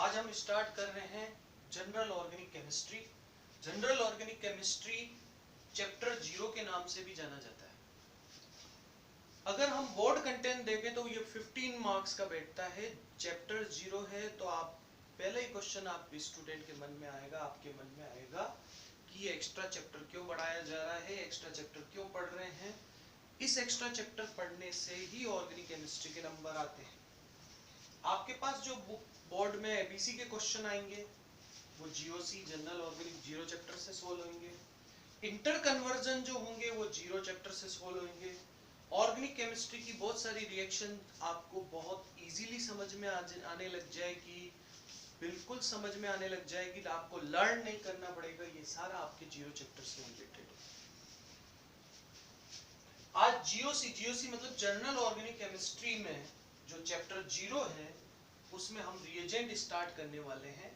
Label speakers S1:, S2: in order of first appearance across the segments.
S1: आज हम स्टार्ट कर रहे हैं general organic chemistry. General organic chemistry chapter 0 के नाम से भी जाना जाता है। अगर हम बोर्ड कंटेंट देखें तो ये 15 मार्क्स का बैठता है। चैप्टर 0 है तो आप पहले ही क्वेश्चन आप स्टूडेंट के मन में आएगा, आपके मन में आएगा कि ये एक्स्ट्रा चैप्टर क्यों बढ़ाया जा रहा है, एक्स्ट्रा चैप्टर क्यों पढ़ रहे हैं। इस एक्स्ट्रा चैप्टर पढ़ने से ही ऑर्गेनिक केमिस्ट्री के नंबर आते हैं। आपके पास जो बोर्ड में एबीसी के क्वेश्चन आएंगे वो जीओसी जनरल ऑर्गेनिक 0 चैप्टर से सोल्व होंगे। इंटर कन्वर्जन जो होंगे वो 0 चैप्टर से सोल्व होंगे। ऑर्गेनिक केमिस्ट्री की बहुत सारी रिएक्शन आपको बहुत इजीली समझ में आने लग जाएगी, बिल्कुल समझ में आने लग जाएगी। आपको लर्न नहीं करना पड़ेगा, ये सारा आपके 0 चैप्टर से रिलेटेड है। आज जीओसी मतलब जनरल ऑर्गेनिक केमिस्ट्री में जो चैप्टर 0 है उसमें हम रिएजेंट स्टार्ट करने वाले हैं।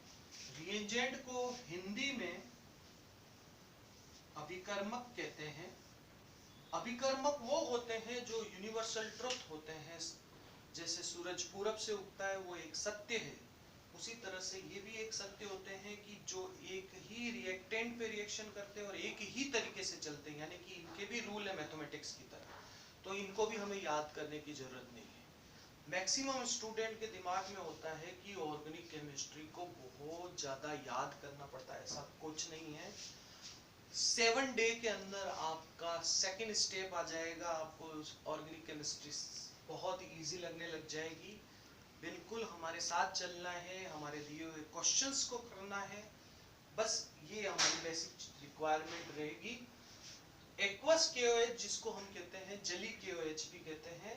S1: रिएजेंट को हिंदी में अभिकर्मक कहते हैं। अभिकर्मक वो होते हैं जो यूनिवर्सल ट्रुथ होते हैं। जैसे सूरज पूरब से उगता है वो एक सत्य है, उसी तरह से ये भी एक सत्य होते हैं कि जो एक ही रिएक्टेंट पे रिएक्शन करते हैं और एक ही तरीके से चलते हैं, यानी कि इनके भी रूल है मैथमेटिक्स की तरह, तो इनको भी हमें याद करने की जरूरत नहीं है। मैक्सिमम स्टूडेंट के दिमाग में होता है कि ऑर्गेनिक केमिस्ट्री को बहुत ज्यादा याद करना पड़ता है, ऐसा कुछ नहीं है। 7 डे के अंदर आपका सेकंड स्टेप आ जाएगा, आपको ऑर्गेनिक केमिस्ट्री बहुत इजी लगने लग जाएगी। बिल्कुल हमारे साथ चलना है, हमारे दिए हुए क्वेश्चंस को करना है, बस ये हमारी बेसिक रिक्वायरमेंट रहेगी। एक्वस केओएच जिसको हम कहते हैं जली केओएच भी कहते हैं,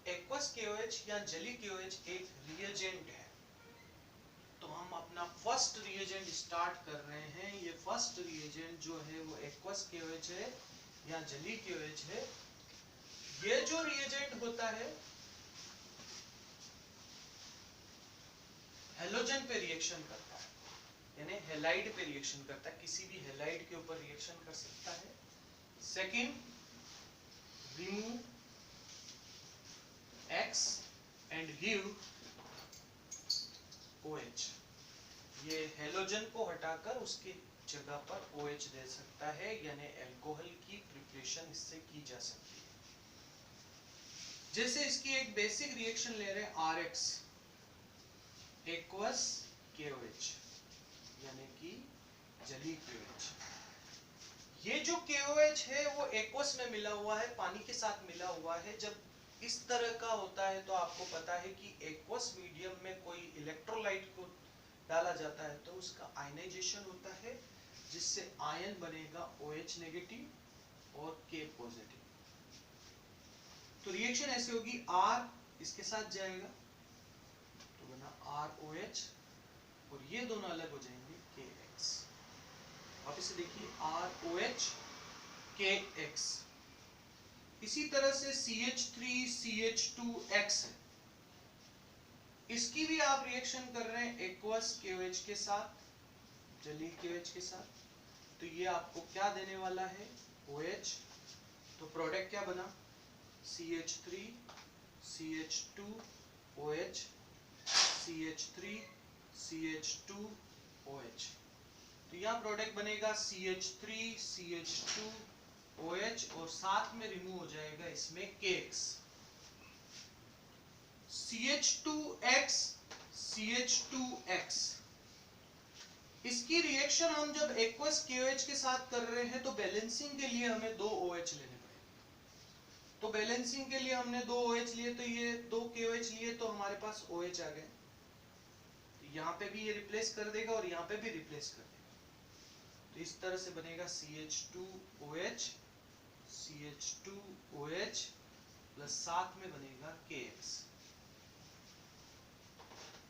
S1: एक्वस केओएच या जली केओएच एक रिएजेंट है। तो हम अपना फर्स्ट रिएजेंट स्टार्ट कर रहे हैं। ये फर्स्ट रिएजेंट जो है वो एक्वस केओएच है या जली केओएच है। ये जो रिएजेंट होता है हेलोजन पे रिएक्शन करता है, यानी हेलाइड पे रिएक्शन करता है, किसी भी हेलाइड के ऊपर रिएक्शन कर सकता है। Second, remove X and give OH। ये हेलोजन को हटाकर उसकी जगह पर OH दे सकता है, यानी अल्कोहल की प्रिपरेशन इससे की जा सकती है। जैसे इसकी एक बेसिक रिएक्शन ले रहे हैं RX एक्वस KOH यानी कि जली KOH। ये जो KOH है वो एक्वस में मिला हुआ है, पानी के साथ मिला हुआ है। जब इस तरह का होता है तो आपको पता है कि एक्वस मीडियम में कोई इलेक्ट्रोलाइट को डाला जाता है तो उसका आयनाइजेशन होता है, जिससे आयन बनेगा OH नेगेटिव और K पॉजिटिव। तो रिएक्शन ऐसे होगी, R इसके साथ जाएगा तो बना ROH और ये दोनों अलग हो जाएंगे KX। वापस से देखिए ROH KX। इसी तरह से CH3CH2X है, इसकी भी आप रिएक्शन कर रहे हैं एक्वस KOH के साथ, जली KOH के साथ। तो ये आपको क्या देने वाला है, OH। तो प्रोडक्ट क्या बना, CH3 CH2 OH CH3 CH2 OH। तो यहाँ प्रोडक्ट बनेगा CH3 CH2 OH और साथ में रिमूव हो जाएगा इसमें KX। CH2X CH2X, इसकी रिएक्शन हम जब एक्वस KOH के साथ कर रहे हैं तो बैलेंसिंग के लिए हमें 2 OH लेने पड़ेंगे। तो बैलेंसिंग के लिए हमने 2 OH लिए, तो ये 2 KOH लिए तो हमारे पास OH आ गए। तो यहाँ पे भी ये रिप्लेस कर देगा और यहाँ पे भी रिप्लेस कर देगा। तो इस तरह से बनेगा CH2OH CH2OH प्लस साथ में बनेगा KX।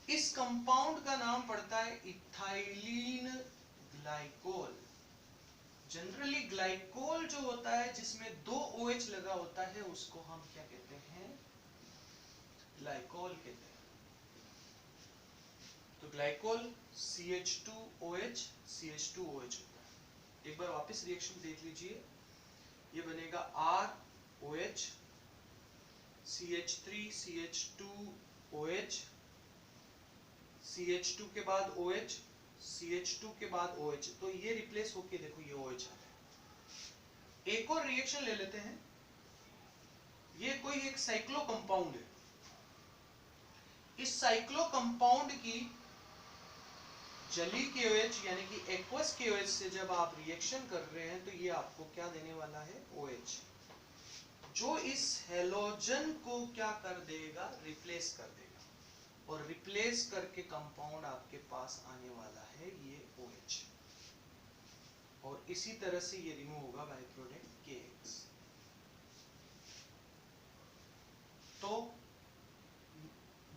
S1: इस कंपाउंड का नाम पड़ता है इथाइलिन ग्लाइकोल। जनरली ग्लाइकोल जो होता है जिसमें 2 OH लगा होता है उसको हम क्या कहते हैं, ग्लाइकोल कहते हैं। तो ग्लाइकोल CH2OH CH2OH होता है। एक बार वापस रिएक्शन देख लीजिए, ये बनेगा ROH CH3 CH2OH CH2 के बाद OH, CH2 के बाद OH, तो ये रिप्लेस होके देखो ये OH आ गया। एक और रिएक्शन ले लेते हैं, ये कोई एक साइक्लो कंपाउंड है। इस साइक्लो कंपाउंड की जली KOH यानी कि एक्वस KOH से जब आप रिएक्शन कर रहे हैं तो ये आपको क्या देने वाला है, OH, जो इस हेलोजन को क्या कर देगा, रिप्लेस कर देगा, और रिप्लेस करके कंपाउंड आपके पास आने वाला है ये OH, और इसी तरह से ये रिमूव होगा बाय प्रोडक्ट KX। तो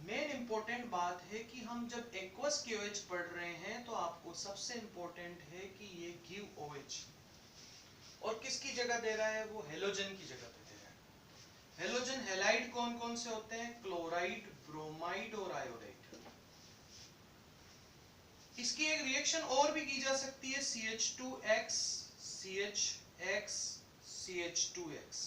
S1: मेन इंपॉर्टेंट बात है कि हम जब एक्वस KOH पढ़ रहे हैं तो आपको सबसे इंपॉर्टेंट है कि ये गिव OH, और किसकी जगह दे रहा है, वो हेलोजन की जगह पे दे रहा है। हेलोजन हैलाइड कौन कौन से होते हैं, क्लोराइड, ब्रोमाइड और आयोडाइड। इसकी एक रिएक्शन और भी की जा सकती है, CH2X, CHX, CH2X।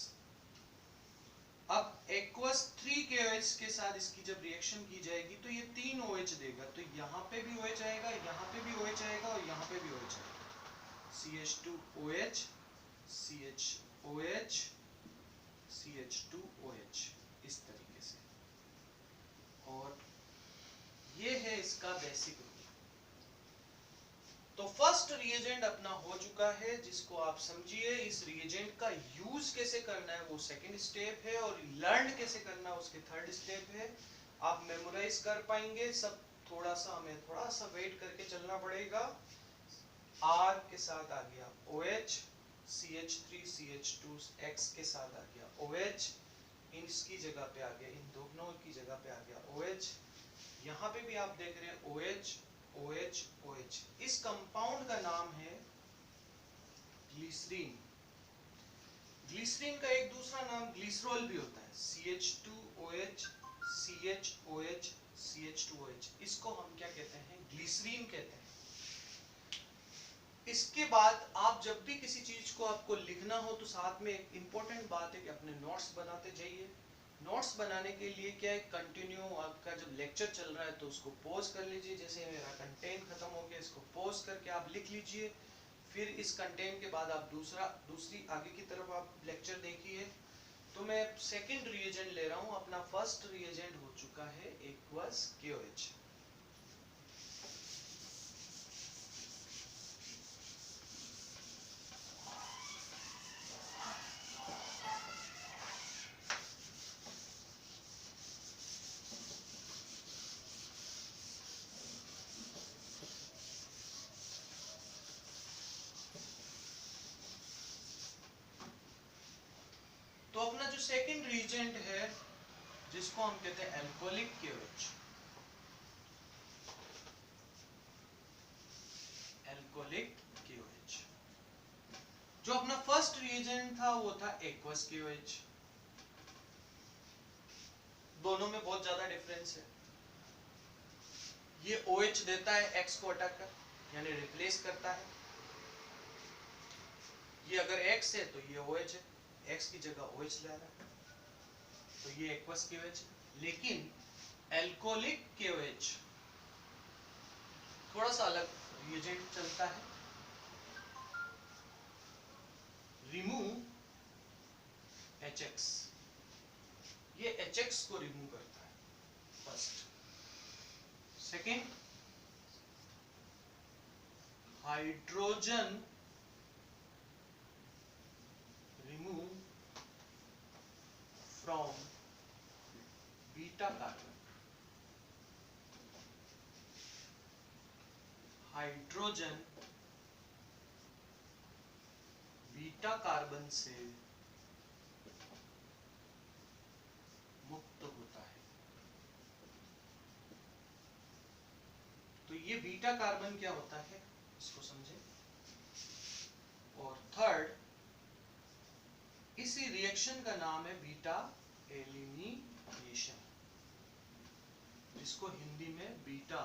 S1: अब एक्वस 3KOH के साथ इसकी जब रिएक्शन की जाएगी तो ये 3 OH देगा, तो यहाँ पे भी OH आएगा, यहाँ पे भी OH आएगा और यहाँ पे भी OH आएगा, CH2OH, CHOH, CH2OH, इस तरीके से। और ये है इसका बेसिक रूल। तो फर्स्ट रिएजेंट अपना हो चुका है, जिसको आप समझिए। इस रिएजेंट का यूज कैसे करना है वो सेकंड स्टेप है, और लर्न कैसे करना है उसके थर्ड स्टेप है। आप मेमोराइज कर पाएंगे सब, थोड़ा सा हमें थोड़ा सा वेट करके चलना पड़ेगा। R के साथ आ गया OH, CH3 CH2 X के साथ आ गया OH, इसकी जगह पे आ गया, इन दोनों की जगह पे आ गया OH, यहाँ पे भी आप देख रहे हैं OH OH OH। इस कंपाउंड का नाम है ग्लिसरीन। ग्लिसरीन का एक दूसरा नाम ग्लिसरॉल भी होता है, CH2OH, CHOH, CH2OH। इसको हम क्या कहते हैं, ग्लिसरीन कहते हैं। इसके बाद आप जब भी किसी चीज को आपको लिखना हो तो साथ में एक इंपॉर्टेंट बात है कि अपने नोट्स बनाते जाइए। नोट्स बनाने के लिए क्या है, कंटिन्यू आपका जब लेक्चर चल रहा है तो उसको पॉज कर लीजिए, जैसे मेरा कंटेंट खत्म हो गया इसको पॉज करके आप लिख लीजिए, फिर इस कंटेंट के बाद आप दूसरी आगे की तरफ आप लेक्चर देखिए। तो मैं सेकंड रिएजेंट ले रहा हूँ, अपना फर्स्ट रिएजेंट हो चुका है एक्वस KOH। तो अपना जो सेकंड रिएजेंट है जिसको हम कहते हैं अल्कोहलिक KOH, अल्कोहलिक KOH। जो अपना फर्स्ट रिएजेंट था वो था एक्वस KOH। दोनों में बहुत ज्यादा डिफरेंस है। ये OH देता है X को हटाकर, यानी रिप्लेस करता है। ये अगर X है तो ये OH है, X की जगह OH ले रहा है, तो ये एक्वस KOH। लेकिन अल्कोहलिक KOH थोड़ा सा अलग रिएजेंट चलता है, रिमूव HX। ये HX को रिमूव करता है first. Second, hydrogen remove from beta carbon. Hydrogen beta carbon से मुक्त होता है। तो ये बीटा कार्बन क्या होता है इसको समझे। और थर्ड, इसी रिएक्शन का नाम है बीटा एलिमिनेशन, जिसको हिंदी में बीटा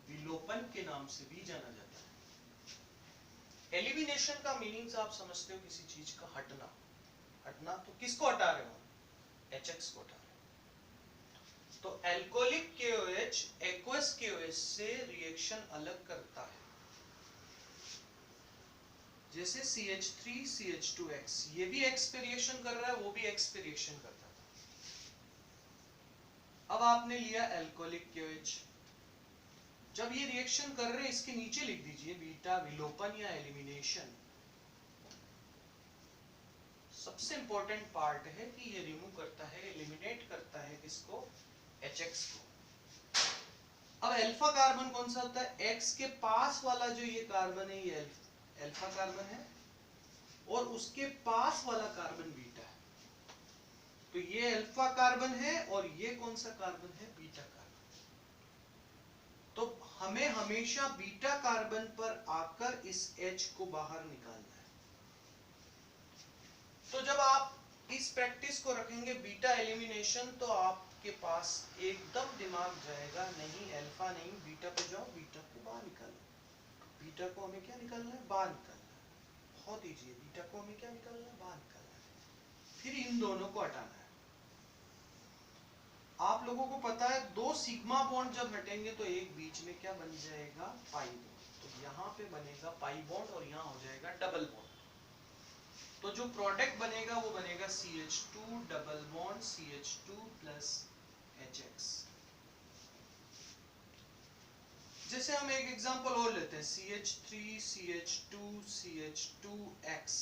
S1: विलोपन के नाम से भी जाना जाता है। एलिमिनेशन का मीनिंग आप समझते हो, किसी चीज का हटना। हटना तो किसको हटा रहे हो, HX को हटा रहे हो। तो एल्कोहलिक KOH एक्वस KOH से रिएक्शन अलग करता है। जैसे CH3 CH2X, ये भी X पे रिएक्शन कर रहा है, वो भी X पे रिएक्शन करता था। अब आपने लिया एल्कोहलिक KOH, जब ये रिएक्शन कर रहे हैं इसके नीचे लिख दीजिए बीटा विलोपन या एलिमिनेशन। सबसे इंपॉर्टेंट पार्ट है कि ये रिमूव करता है, एलिमिनेट करता है किसको, HX को। अब अल्फा कार्बन कौन सा होता है, X के पास वाला जो ये कार्बन है ये अल्फा कार्बन है और उसके पास वाला कार्बन बीटा है। तो ये अल्फा कार्बन है और ये कौन सा कार्बन है, बीटा कार्बन। तो हमें हमेशा बीटा कार्बन पर आकर इस H को बाहर निकालना है। तो जब आप इस प्रैक्टिस को रखेंगे बीटा एलिमिनेशन, तो आपके पास एकदम दिमाग जाएगा, नहीं अल्फा नहीं, बीटा पे जाओ, बीटा को बाहर निकालो। बीटा को हमें क्या निकालना है, बाहर निकालना है। बहुत इजी है, बीटा को हमें क्या निकालना है, बाहर निकालना है। फिर इन दोनों को हटाना है। आप लोगों को पता है दो सिग्मा बॉन्ड जब हटेंगे तो एक बीच में क्या बन जाएगा, पाई बॉन्ड। तो यहाँ पे बनेगा पाई बॉन्ड और यहाँ हो जाएगा डबल बॉन्ड। तो जो प्रोडक्ट बनेगा वो बनेगा CH2 double bond CH2 plus HX। जैसे हम एक एग्जांपल और लेते हैं, CH3 CH2 CH2X।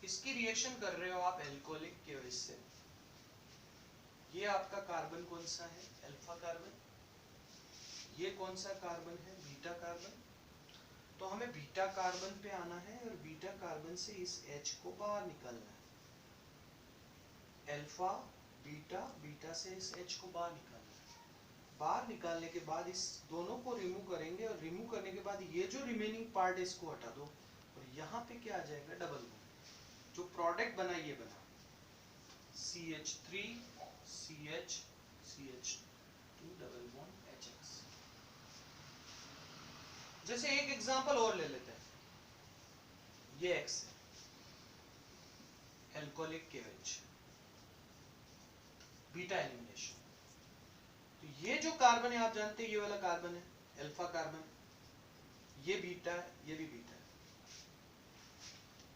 S1: इसकी रिएक्शन कर रहे हो आप एल्कोहलिक KOH से। ये आपका कार्बन कौन सा है, अल्फा कार्बन। ये कौन सा कार्बन है, बीटा कार्बन। तो हमें बीटा कार्बन पे आना है और बीटा कार्बन से इस H को बाहर निकालना है। अल्फा बीटा, बीटा से इस H को बाहर निकालना है। बाहर निकालने के बाद इस दोनों को रिमूव करेंगे और रिमूव करने के बाद ये जो रिमेनिंग पार्ट है इसको हटा दो और यहाँ पे क्या आ जाएगा, डबल बॉन्ड। जो प्रोडक्ट बना ये बना CH3 CH CH2 double bond HX। जैसे एक एग्जांपल और ले लेते हैं, ये X है, एल्कोहलिक KOH, बीटा एलिमिनेशन। तो ये जो कार्बन है आप जानते हैं ये वाला कार्बन है अल्फा कार्बन, ये बीटा है, ये भी बीटा है।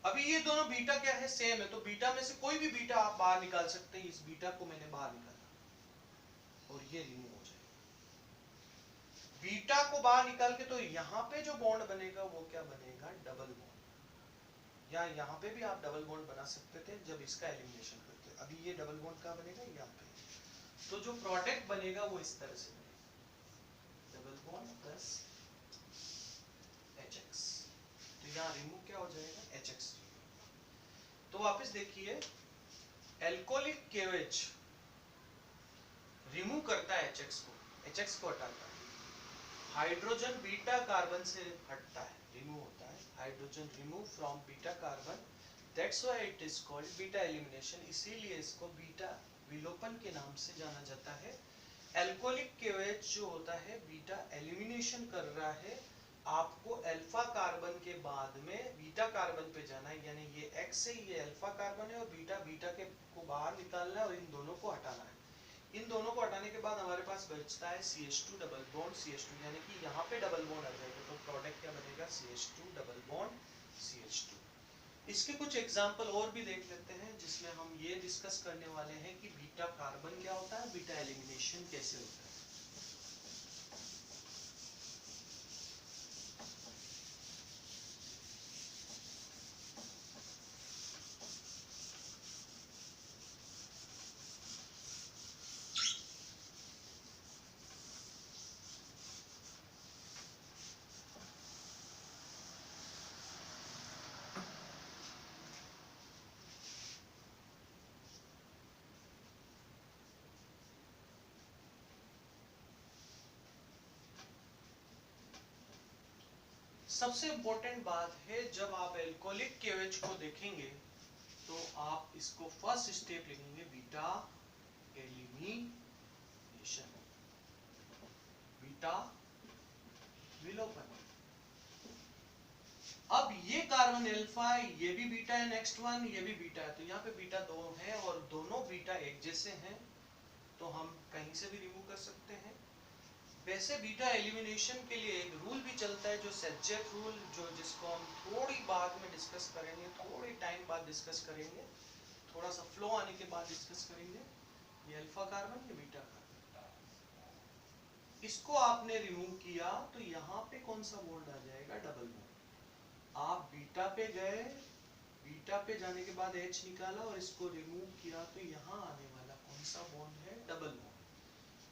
S1: अभी ये दोनों बीटा क्या है, सेम है। तो बीटा में से कोई भी बीटा आप बाहर निकाल सकते हैं। इस बीटा को मैंने बाहर निकाला और ये रिमूव हो जाएगा। बीटा को बाहर निकाल के तो यहाँ पे जो बॉन्ड बनेगा वो क्या बनेगा, डबल बॉन्ड। या यहाँ पे भी आप डबल बॉन्ड बना सकते थे जब इसका एलिमिनेशन करते। अभी ये डबल बॉन्ड का बनेगा यहाँ पे। तो जो प्रोडक्ट बनेगा वो इस तरह से बनेगा, डबल बॉन्ड प्लस HX। तो यहाँ रिमूव क्या हो जाएगा, HX। तो वापस देखिए, एल्कोहलिक KOH रिमूव करता है HX को हटाता है। हाइड्रोजन बीटा कार्बन से हटता है, रिमूव होता है। Hydrogen remove from beta carbon, that's why it is called beta elimination. इसीलिए इसको बीटा विलोपन के नाम से जाना जाता है। एल्कोहलिक KOH जो होता है बीटा एलिमिनेशन कर रहा है। आपको अल्फा कार्बन के बाद में बीटा कार्बन पे जाना है, यानी ये X है, ये अल्फा कार्बन है और बीटा बीटा के को बाहर निकालना है और इन दोनों को हटाना है। इन दोनों को हटाने के बाद हमारे पास बचता है CH2 डबल बॉन्ड CH2, यानी कि यहाँ पे डबल बॉन्ड आ जाएगा। तो प्रोडक्ट क्या बनेगा, CH2 डबल बॉन्ड CH2। इसके कुछ एग्जांपल और भी देख लेते हैं जिसमें हम ये डिस्कस करने वाले हैं कि बीटा कार्बन क्या होता है, बीटा एलिमिनेशन कैसे होता है। सबसे इंपॉर्टेंट बात है, जब आप एल्कोहलिक KOH को देखेंगे तो आप इसको फर्स्ट स्टेप लिखेंगे बीटा एलिमिनेशन, बीटा विलोपन। अब ये कार्बन अल्फा है, ये भी बीटा है, नेक्स्ट वन ये भी बीटा है। तो यहाँ पे बीटा दो है और दोनों बीटा एक जैसे हैं। तो हम कहीं से भी रिमूव कर सकते हैं। वैसे बीटा एलिमिनेशन के लिए एक रूल भी चलता है जो सेजेक रूल, जो जिसको हम थोड़ी बाद में डिस्कस करेंगे, थोड़ी टाइम बाद डिस्कस करेंगे, थोड़ा सा फ्लो आने के बाद डिस्कस करेंगे। ये अल्फा कार्बन, ये बीटा कार्बन, इसको आपने रिमूव किया तो यहाँ पे कौन सा बॉन्ड आ जाएगा? Double bond. आप बीटा पे गए, बीटा पे जाने के बाद H निकाला और इसको रिमूव किया तो यहाँ आने वाला कौन सा बॉन्ड है? Double bond.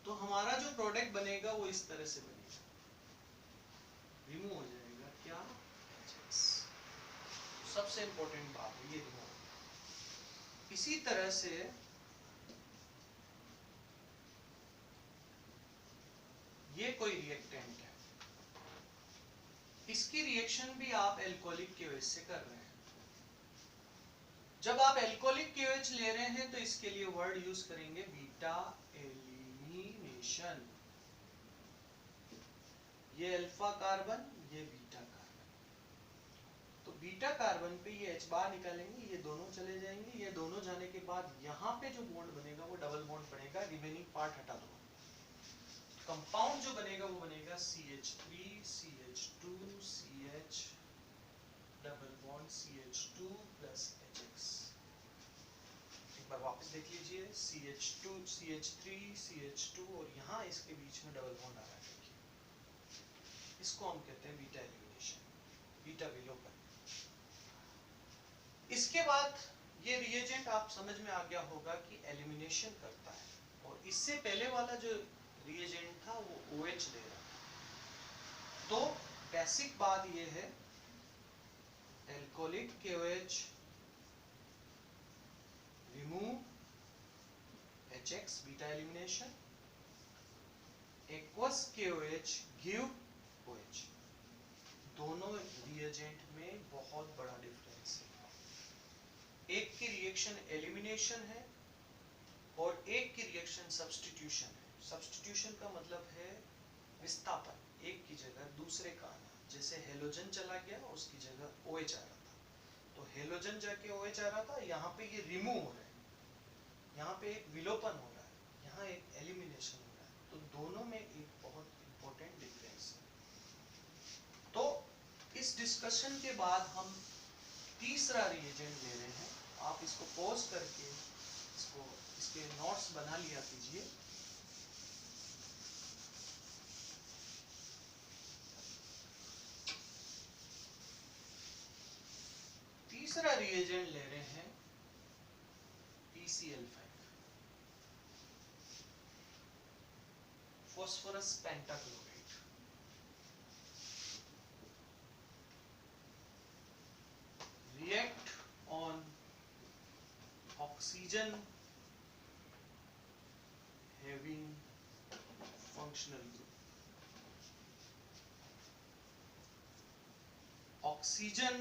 S1: तो हमारा जो प्रोडक्ट बनेगा वो इस तरह से बनेगा, रिमूव हो जाएगा क्या? HX। सबसे इंपॉर्टेंट बात है ये रिमूव। इसी तरह से ये कोई रिएक्टेंट है, इसकी रिएक्शन भी आप एल्कोहलिक KOH से कर रहे हैं। जब आप एल्कोहलिक KOH ले रहे हैं तो इसके लिए वर्ड यूज करेंगे बीटा एलिमिनेशन। ये अल्फा कार्बन, ये बीटा कार्बन। तो बीटा कार्बन पे ये H बार निकालेंगे, ये दोनों चले जाएंगे, ये दोनों जाने के बाद यहाँ पे जो बॉन्ड बनेगा वो डबल बॉन्ड बनेगा, रिमेनिंग पार्ट हटा दो। कंपाउंड जो बनेगा वो बनेगा CH3 CH2 CH double bond CH2 plus HX। एक बार वापस देख लीजिए, CH2 CH3 CH2 और यहाँ इसके बीच में डबल बॉन्ड आ रहा है, इसको हम कहते हैं बीटा एलिमिनेशन, बीटा विलोपन। इसके बाद ये रिएजेंट आप समझ में आ गया होगा कि एलिमिनेशन करता है, और इससे पहले वाला जो रिएजेंट था वो OH दे रहा था। तो बेसिक बात ये है, alcoholic KOH remove HX beta elimination, aqueous KOH give OH। दोनों रिएजेंट में बहुत बड़ा डिफरेंस है। एक की रिएक्शन एलिमिनेशन है और एक की रिएक्शन सब्स्टिट्यूशन है। सब्स्टिट्यूशन का मतलब है विस्थापन, एक की जगह दूसरे का आना। जैसे हेलोजन चला गया, उसकी जगह OH आ रहा था, तो हेलोजन जाके OH आ रहा था, यहाँ पे ये रिमूव हो रहा है, यहाँ पे एक विलोपन हो रहा है, यहाँ एक एलिमिनेशन हो रहा है। तो दोनों में एक बहुत इंपॉर्टेंट डिफरेंस है। तो इस डिस्कशन के बाद हम तीसरा रिएजेंट ले रहे हैं। आप इसको पॉज करके इसके नोट्स बना लिया कीजिए। तीसरा रिएजेंट ले रहे हैं PCl5, phosphorus pentachloride. React on oxygen having functional group। Oxygen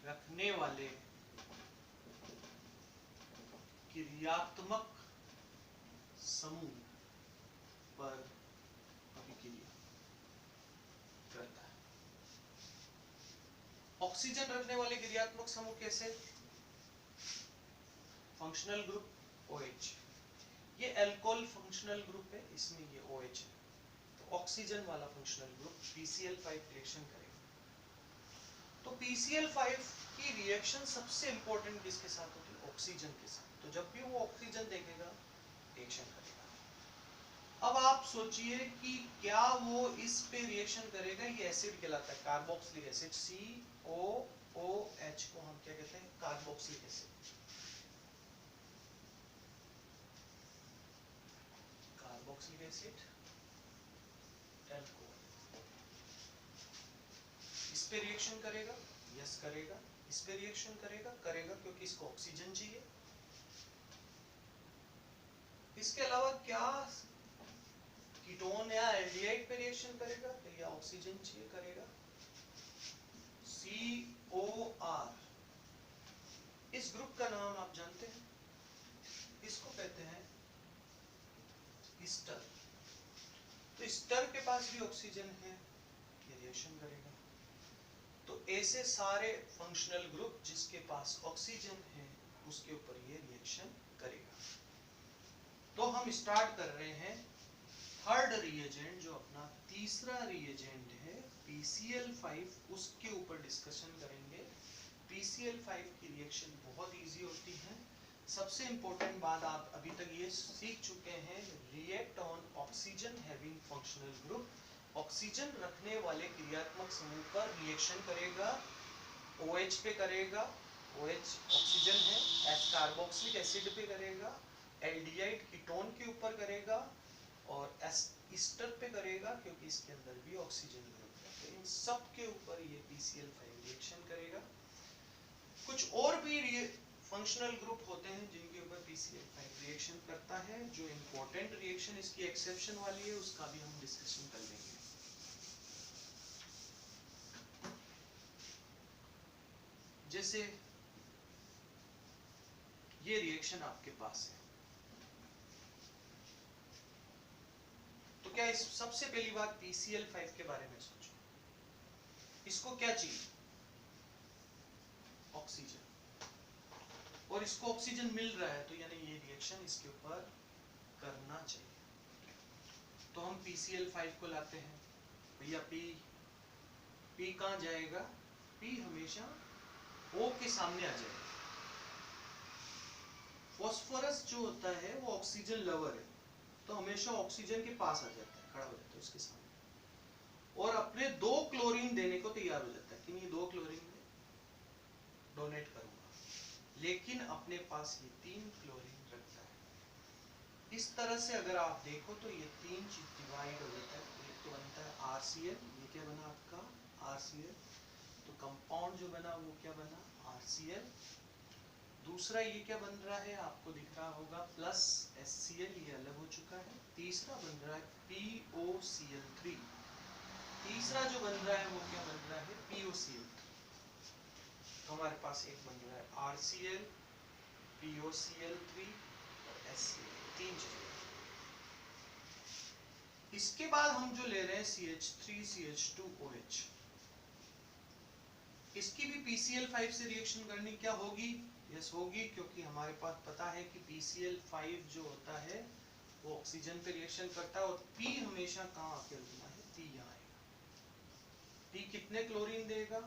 S1: रखने वाले क्रियात्मक समूह पर अभिक्रिया करता है। ऑक्सीजन रखने वाले क्रियात्मक समूह कैसे? फंक्शनल ग्रुप OH, ये अल्कोहल फंक्शनल ग्रुप है, इसमें ये OH है, तो ऑक्सीजन वाला फंक्शनल ग्रुप PCl5 रिएक्शन करेगा। तो PCl5 की रिएक्शन सबसे इंपॉर्टेंट किसके साथ होती है? ऑक्सीजन के साथ। तो जब भी वो ऑक्सीजन देखेगा रिएक्शन करेगा। अब आप सोचिए कि क्या वो इस पे रिएक्शन करेगा, ये एसिड कहलाता है कार्बोक्सिलिक एसिड, COOH को हम क्या कहते हैं? Carboxylic acid. Carboxylic acid alcohol. इस पे रिएक्शन करेगा? यस करेगा। इस पे रिएक्शन करेगा? करेगा, क्योंकि इसको ऑक्सीजन चाहिए। इसके अलावा क्या कीटोन या एल्डिहाइड पे रिएक्शन करेगा? तो ये ऑक्सीजन चाहिए, करेगा। COR, इस ग्रुप का नाम आप जानते हैं, इसको कहते हैं ईस्टर। तो ईस्टर के पास भी ऑक्सीजन है, ये रिएक्शन करेगा। तो ऐसे सारे फंक्शनल ग्रुप जिसके पास ऑक्सीजन है उसके ऊपर ये रिएक्शन करेगा। हम स्टार्ट कर रहे हैं थर्ड रिएजेंट, जो अपना तीसरा रिएजेंट है PCl5, उसके ऊपर डिस्कशन करेंगे। PCl5 की रिएक्शन बहुत इजी होती है। सबसे इंपॉर्टेंट बात आप अभी तक ये सीख चुके हैं, react on oxygen having functional group. Oxygen रखने वाले क्रियात्मक समूह पर रिएक्शन करेगा, OH पे करेगा, OH ऑक्सीजन है, H कार्बोक्सिलिक एसिड पे करेगा, एल्डिहाइड कीटोन के ऊपर करेगा, और एस्टर पे करेगा क्योंकि इसके अंदर भी ऑक्सीजन ग्रुप है। तो इन सब के ऊपर ये PCl5 रिएक्शन करेगा। कुछ और भी फंक्शनल ग्रुप होते हैं जिनके ऊपर PCl5 रिएक्शन करता है। जो इंपॉर्टेंट रिएक्शन इसकी एक्सेप्शन वाली है उसका भी हम डिस्कशन कर लेंगे। जैसे ये रिएक्शन आपके पास है, तो क्या इस सबसे पहली बात PCl5 के बारे में सोचो, इसको क्या चाहिए? ऑक्सीजन, और इसको ऑक्सीजन मिल रहा है, तो यानी ये रिएक्शन इसके ऊपर करना चाहिए। तो हम PCl5 को लाते हैं, भैया P कहाँ जाएगा? P हमेशा O के सामने आ जाएगा। फास्फोरस जो होता है वो ऑक्सीजन लवर है, तो हमेशा ऑक्सीजन के पास आ जाता है, खड़ा हो जाता है उसके सामने, और अपने 2 क्लोरीन देने को तैयार हो जाता है कि नहीं 2 क्लोरीन में डोनेट करूंगा, लेकिन अपने पास ये 3 क्लोरीन रखता है। इस तरह से अगर आप देखो तो ये 3 चीज डिवाइड हो जाता है। एक तो बनता है RCl, ये क्या बना आपका RCl, तो कंपाउंड जो बना वो क्या बना RCl। दूसरा ये क्या बन रहा है, आपको दिख रहा होगा प्लस HCl, ये अलग हो चुका है। तीसरा बन रहा है POCl3, तीसरा जो बन रहा है वो क्या बन रहा है POCl। तो हमारे पास एक बन रहा है RCl, POCl3 और HCl, 3 चीजें। इसके बाद हम जो ले रहे हैं CH3 CH2OH, इसकी भी PCl5 से रिएक्शन करनी क्या होगी? यस होगी, क्योंकि हमारे पास पता है कि PCl5 जो होता है वो ऑक्सीजन पे रिएक्शन करता है, और P हमेशा कहाँ आके रुकना है? P यहाँ आएगा। P कितने क्लोरीन देगा?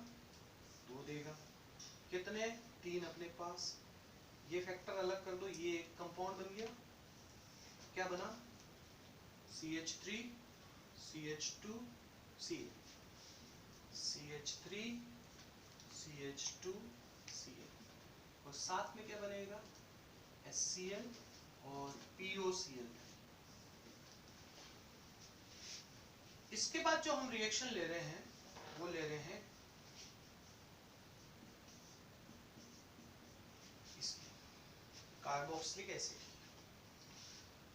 S1: 2 देगा। कितने? 3 अपने पास। ये फैक्टर अलग कर दो, ये एक कंपाउंड बन गया, क्या बना CH3 CH2 Cl, CH3 CH2 Cl, और साथ में क्या बनेगा HCl और POCl। इसके बाद जो हम रिएक्शन ले रहे हैं वो ले रहे हैं इसकी कार्बोक्सिलिक एसिड।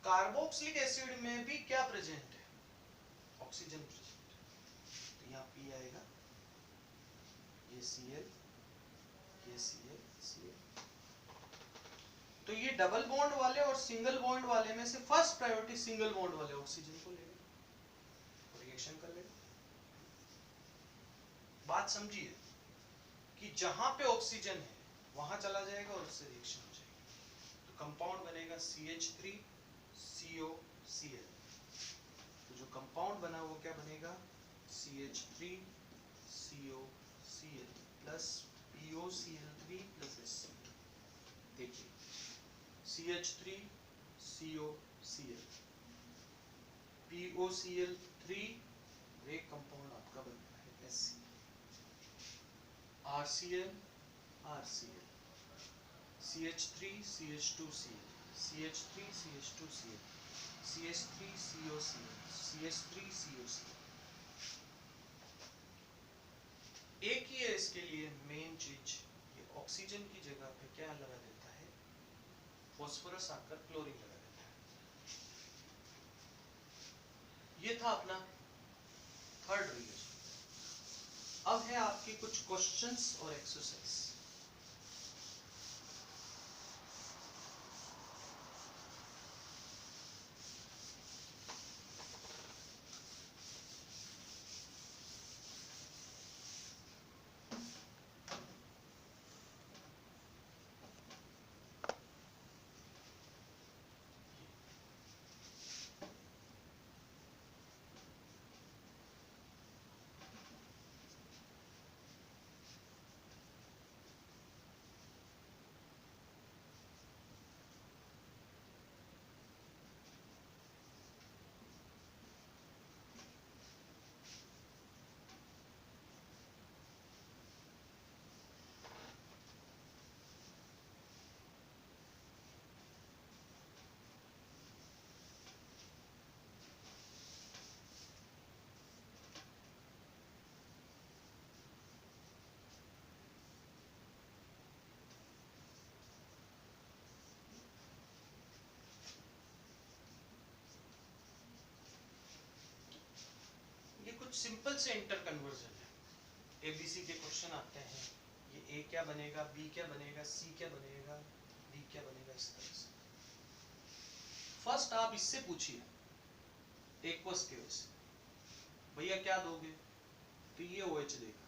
S1: कार्बोक्सिलिक एसिड में भी क्या प्रेजेंट है? ऑक्सीजन प्रेजेंट है, तो यहाँ P आएगा, ये Cl, ये Cl, Cl। तो ये डबल बॉन्ड वाले और सिंगल बॉन्ड वाले में से फर्स्ट प्रायोरिटी सिंगल बॉन्ड वाले ऑक्सीजन को लेगा, रिएक्शन कर लेगा। बात समझिए कि जहां पे ऑक्सीजन है वहां चला जाएगा और उससे रिएक्शन हो जाएगी, तो कंपाउंड बनेगा CH3 COCl। तो जो कंपाउंड बना वो क्या बनेगा CH3 COCl plus POCl3 plus HCl। देखिए CH3 COCl POCl3, एक कंपाउंड आपका बन रहा है HCl, RCl RCl, CH3 CH2Cl, CH3 CH2Cl, CH3 COCl, CH3 COCl। एक ही है इसके लिए मेन चीज, ये ऑक्सीजन की जगह पे क्या लगा देता है? फास्फोरस आकर क्लोरीन लगा देता है। ये था अपना थर्ड रिएक्शन। अब है आपके कुछ क्वेश्चंस और एक्सरसाइज। सिंपल से इंटर कन्वर्जन है। एबीसी के क्वेश्चन आते हैं, ये ए क्या बनेगा, बी क्या बनेगा, सी क्या बनेगा, डी क्या बनेगा, इस तरह से। फर्स्ट आप इससे पूछिए एक्वस के वजह से, भैया क्या दोगे, तो ये OH देगा,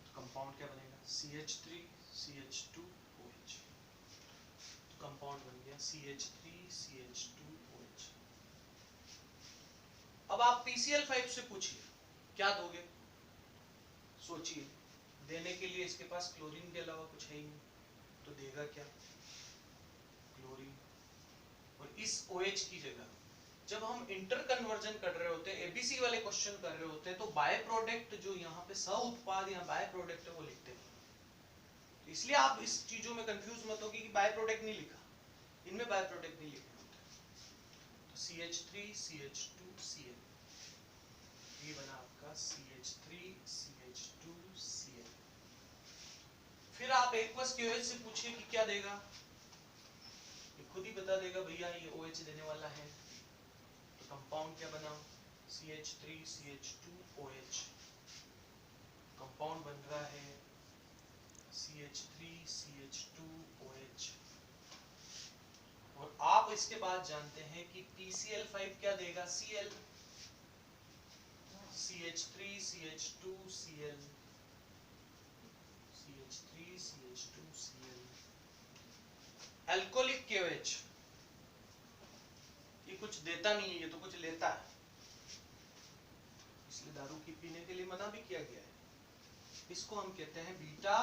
S1: तो कंपाउंड क्या बनेगा, CH3 CH2 OH, तो कंपाउंड बन गया CH3 CH2 OH। अब आप PCl5 से पूछिए क्या दोगे, सोचिए, देने के लिए इसके पास क्लोरीन के अलावा कुछ है ही नहीं, तो देगा क्या, क्लोरीन। और इस OH की जगह जब हम इंटर कन्वर्जन कर रहे होते हैं, एबीसी वाले क्वेश्चन कर रहे होते हैं, तो बाय प्रोडक्ट जो यहाँ पे सह उत्पाद या बाय प्रोडक्ट है वो लिखते हैं। तो इसलिए आप इस चीजों में कंफ्यूज मत हो कि बाय प्रोडक्ट नहीं लिखा, इनमें बाय प्रोडक्ट नहीं लिखे होते। तो CH3 CH2 Cl, ये बना आपका CH3 CH2 Cl। फिर आप एक्वस के OH से पूछिए कि क्या देगा, ये खुद ही बता देगा, भैया ये OH देने वाला है, तो कंपाउंड क्या बना, CH3 CH2 OH, कंपाउंड बन रहा है CH3 CH2 OH। और आप इसके बाद जानते हैं कि PCl5 क्या देगा, Cl, CH3 CH2 Cl, CH3 CH2 Cl। Alcoholic KOH, ये कुछ देता नहीं है, ये तो कुछ लेता है, इसलिए दारू की पीने के लिए मना भी किया गया है। इसको हम कहते हैं बीटा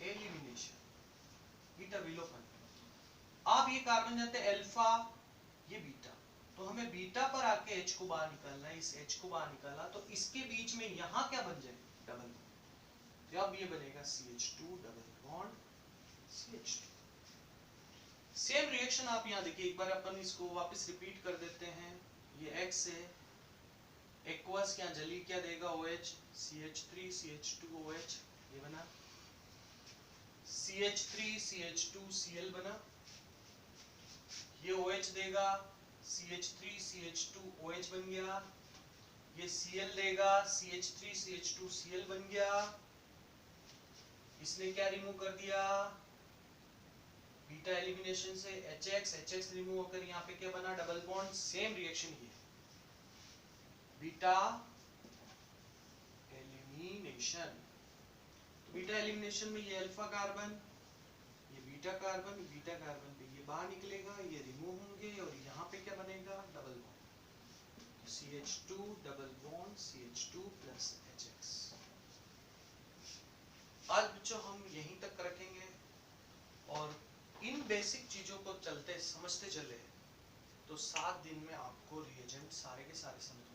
S1: एलिमिनेशन, बीटा विलोपन। आप ये कार्बन जानते हैं अल्फा, ये बीटा, तो हमें बीटा पर आके H को बाहर निकालना है, इस H को बाहर निकाला तो इसके बीच में यहाँ क्या बन जाए, डबल, तो अब ये बनेगा CH2 double bond CH2। Same reaction आप यहाँ देखिए, एक बार अपन इसको वापस रिपीट कर देते हैं, ये X है, एक्वस क्या जली क्या देगा OH, CH3 CH2 OH, ये बना CH3 CH2 Cl बना, ये OH देगा CH3 CH2 OH बन गया, ये Cl देगा CH3 CH2 Cl बन गया, इसने क्या रिमूव कर दिया, बीटा एलिमिनेशन से HX रिमूव होकर यहाँ पे क्या बना, डबल बॉन्ड। सेम रिएक्शन ये बीटा एलिमिनेशन, तो बीटा एलिमिनेशन में ये अल्फा कार्बन, ये बीटा कार्बन पे ये बाहर निकलेगा, ये रिमूव होंगे और यहाँ पे क्या बनेगा, double bond, CH2 double bond CH2 plus HX। आज बच्चों हम यहीं तक रखेंगे और इन बेसिक चीजों को चलते समझते चले तो 7 दिन में आपको रिएजेंट सारे के सारे समझ